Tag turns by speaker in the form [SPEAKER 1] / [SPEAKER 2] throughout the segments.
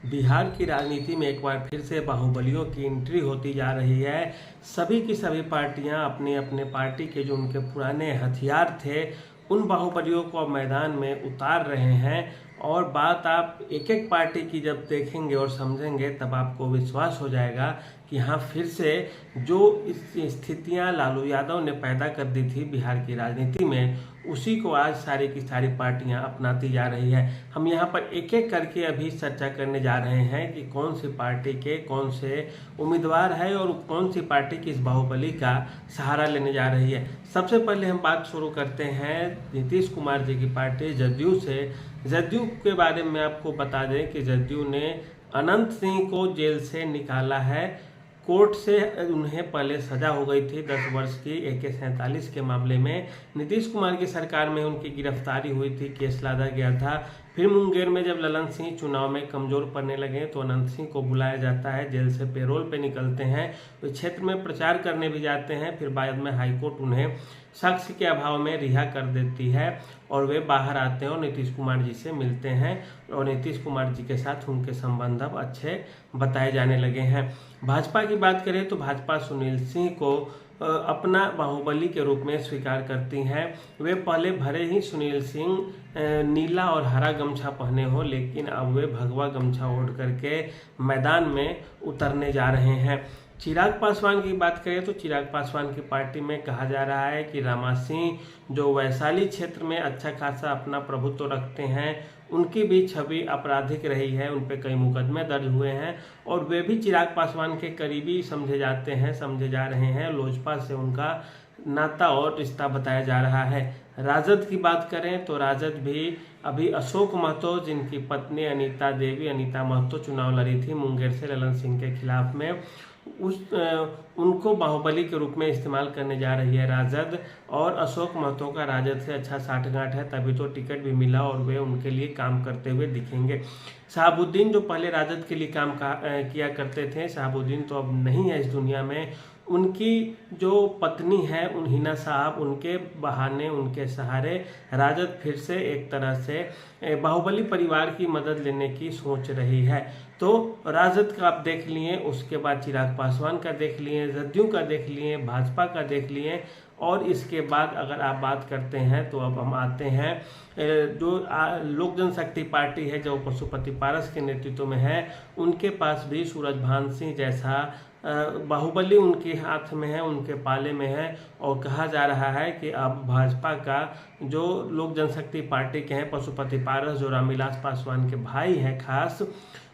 [SPEAKER 1] बिहार की राजनीति में एक बार फिर से बाहुबलियों की एंट्री होती जा रही है। सभी की सभी पार्टियां अपने अपने पार्टी के जो उनके पुराने हथियार थे उन बाहुबलियों को अब मैदान में उतार रहे हैं। और बात आप एक एक पार्टी की जब देखेंगे और समझेंगे तब आपको विश्वास हो जाएगा कि हाँ, फिर से जो स्थितियां लालू यादव ने पैदा कर दी थी बिहार की राजनीति में, उसी को आज सारी की सारी पार्टियां अपनाती जा रही है। हम यहाँ पर एक एक करके अभी चर्चा करने जा रहे हैं कि कौन सी पार्टी के कौन से उम्मीदवार है और कौन सी पार्टी किस बाहुबली का सहारा लेने जा रही है। सबसे पहले हम बात शुरू करते हैं नीतीश कुमार जी की पार्टी जदयू से। जदयू के बारे में आपको बता दें कि जदयू ने अनंत सिंह को जेल से निकाला है। कोर्ट से उन्हें पहले सजा हो गई थी 10 वर्ष की AK-47 के मामले में। नीतीश कुमार की सरकार में उनकी गिरफ्तारी हुई थी, केस लादा गया था। फिर मुंगेर में जब ललन सिंह चुनाव में कमजोर पड़ने लगे तो अनंत सिंह को बुलाया जाता है, जेल से पेरोल पे निकलते हैं, तो क्षेत्र में प्रचार करने भी जाते हैं। फिर बाद में हाईकोर्ट उन्हें साक्ष्य के अभाव में रिहा कर देती है और वे बाहर आते हैं और नीतीश कुमार जी से मिलते हैं और नीतीश कुमार जी के साथ उनके संबंध अब अच्छे बताए जाने लगे हैं। भाजपा की बात करें तो भाजपा सुनील सिंह को अपना बाहुबली के रूप में स्वीकार करती हैं। वे पहले भले ही सुनील सिंह नीला और हरा गमछा पहने हो, लेकिन अब वे भगवा गमछा ओढ़ करके मैदान में उतरने जा रहे हैं। चिराग पासवान की बात करें तो चिराग पासवान की पार्टी में कहा जा रहा है कि रामा सिंह जो वैशाली क्षेत्र में अच्छा खासा अपना प्रभुत्व रखते हैं, उनकी भी छवि आपराधिक रही है, उन पर कई मुकदमे दर्ज हुए हैं और वे भी चिराग पासवान के करीबी समझे जा रहे हैं। लोजपा से उनका नाता और रिश्ता बताया जा रहा है। राजद की बात करें तो राजद भी अभी अशोक महतो, जिनकी पत्नी अनीता महतो चुनाव लड़ी थी मुंगेर से ललन सिंह के खिलाफ में, उनको बाहुबली के रूप में इस्तेमाल करने जा रही है राजद। और अशोक महतो का राजद से अच्छा साठगांठ है, तभी तो टिकट भी मिला और वे उनके लिए काम करते हुए दिखेंगे। शहाबुद्दीन जो पहले राजद के लिए काम किया करते थे, शहाबुद्दीन तो अब नहीं है इस दुनिया में। उनकी जो पत्नी है हिना साहब, उनके बहाने उनके सहारे राजद फिर से एक तरह से बाहुबली परिवार की मदद लेने की सोच रही है। तो राजद का आप देख लिए, उसके बाद चिराग पासवान का देख लिए, जदयू का देख लिए, भाजपा का देख लिए, और इसके बाद अगर आप बात करते हैं तो अब हम आते हैं जो लोक जनशक्ति पार्टी है जो पशुपति पारस के नेतृत्व में है, उनके पास भी सूरजभान सिंह जैसा बाहुबली उनके हाथ में है, उनके पाले में है। और कहा जा रहा है कि अब भाजपा का जो लोक जनशक्ति पार्टी के हैं पशुपति पारस, जो रामविलास पासवान के भाई हैं खास,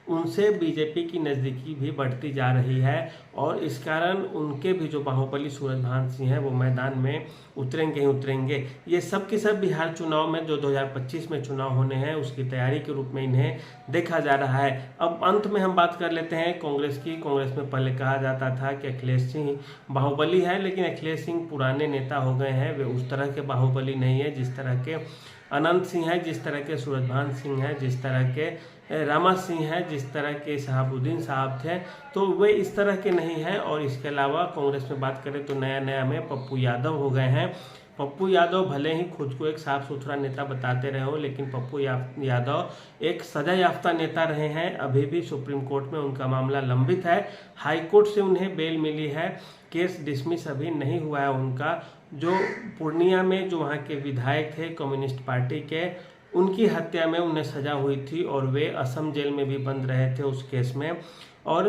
[SPEAKER 1] उनसे बीजेपी की नज़दीकी भी बढ़ती जा रही है और इस कारण उनके भी जो बाहुबली सूरजभान सिंह हैं वो मैदान में उतरेंगे। ये सब के सब बिहार चुनाव में जो 2025 में चुनाव होने हैं उसकी तैयारी के रूप में इन्हें देखा जा रहा है। अब अंत में हम बात कर लेते हैं कांग्रेस की। कांग्रेस में पहले कहा जाता था कि अखिलेश सिंह बाहुबली है, लेकिन अखिलेश सिंह पुराने नेता हो गए हैं, वे उस तरह के बाहुबली नहीं है जिस तरह के अनंत सिंह है, जिस तरह के सूरजभान सिंह है, जिस तरह के रामा सिंह है, जिस तरह के शहाबुद्दीन साहब थे, तो वे इस तरह के नहीं हैं। और इसके अलावा कांग्रेस में बात करें तो नया में पप्पू यादव हो गए हैं। पप्पू यादव भले ही खुद को एक साफ सुथरा नेता बताते रहे हो, लेकिन पप्पू यादव एक सजा याफ्ता नेता रहे हैं। अभी भी सुप्रीम कोर्ट में उनका मामला लंबित है, हाई कोर्ट से उन्हें बेल मिली है, केस डिसमिस अभी नहीं हुआ है उनका। जो पूर्णिया में जो वहाँ के विधायक थे कम्युनिस्ट पार्टी के, उनकी हत्या में उन्हें सजा हुई थी और वे असम जेल में भी बंद रहे थे उस केस में, और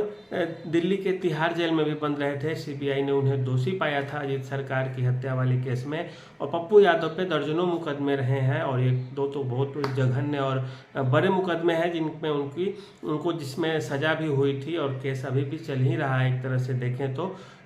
[SPEAKER 1] दिल्ली के तिहाड़ जेल में भी बंद रहे थे। सीबीआई ने उन्हें दोषी पाया था अजीत सरकार की हत्या वाले केस में। और पप्पू यादव पे दर्जनों मुकदमे रहे हैं और एक दो तो बहुत जघन्य और बड़े मुकदमे हैं जिनमें उनको जिसमें सजा भी हुई थी और केस अभी भी चल ही रहा है एक तरह से देखें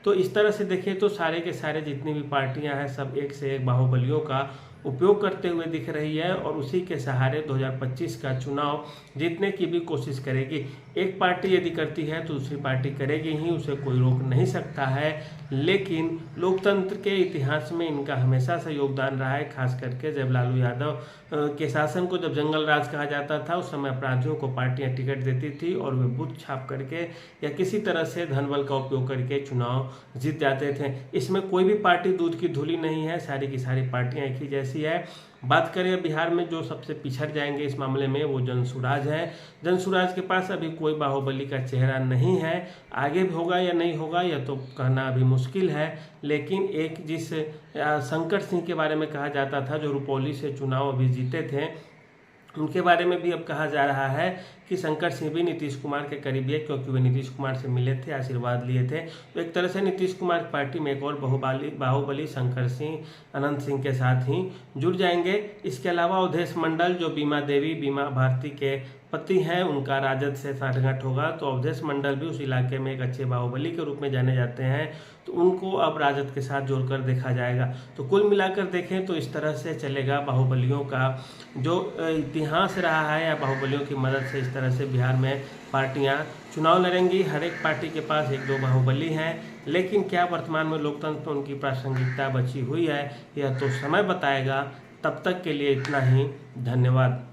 [SPEAKER 1] तो इस तरह से देखें तो सारे के सारे जितनी भी पार्टियां हैं सब एक से एक बाहुबलियों का उपयोग करते हुए दिख रही है और उसी के सहारे 2025 का चुनाव जीतने की भी कोशिश करेगी। एक पार्टी यदि करती है तो दूसरी पार्टी करेगी ही, उसे कोई रोक नहीं सकता है। लेकिन लोकतंत्र के इतिहास में इनका हमेशा से योगदान रहा है, खास करके जब लालू यादव के शासन को जब जंगल राज कहा जाता था उस समय अपराधियों को पार्टियां टिकट देती थी और वे बूथ छाप करके या किसी तरह से धन बल का उपयोग करके चुनाव जीत जाते थे। इसमें कोई भी पार्टी दूध की धूली नहीं है, सारी की सारी पार्टियां एक ही जैसी है। बात करें बिहार में जो सबसे पिछड़ जाएंगे इस मामले में, वो जनसुराज हैं। जनसुराज के पास अभी कोई बाहुबली का चेहरा नहीं है। आगे भी होगा या नहीं होगा यह तो कहना अभी मुश्किल है, लेकिन एक जिस शंकर सिंह के बारे में कहा जाता था, जो रुपौली से चुनाव अभी जीते थे, उनके बारे में भी अब कहा जा रहा है कि शंकर सिंह भी नीतीश कुमार के करीबी है, क्योंकि वे नीतीश कुमार से मिले थे, आशीर्वाद लिए थे। तो एक तरह से नीतीश कुमार की पार्टी में एक और बाहुबली शंकर सिंह, अनंत सिंह के साथ ही जुड़ जाएंगे। इसके अलावा अवधेश मंडल, जो बीमा भारती के पति हैं, उनका राजद से साठगांठ होगा, तो अवधेश मंडल भी उस इलाके में एक अच्छे बाहुबली के रूप में जाने जाते हैं, तो उनको अब राजद के साथ जोड़कर देखा जाएगा। तो कुल मिलाकर देखें तो इस तरह से चलेगा बाहुबलियों का जो इतिहास रहा है, या बाहुबलियों की मदद से इस तरह से बिहार में पार्टियां चुनाव लड़ेंगी। हर एक पार्टी के पास एक दो बाहुबली हैं, लेकिन क्या वर्तमान में लोकतंत्र में उनकी प्रासंगिकता बची हुई है, यह तो समय बताएगा। तब तक के लिए इतना ही, धन्यवाद।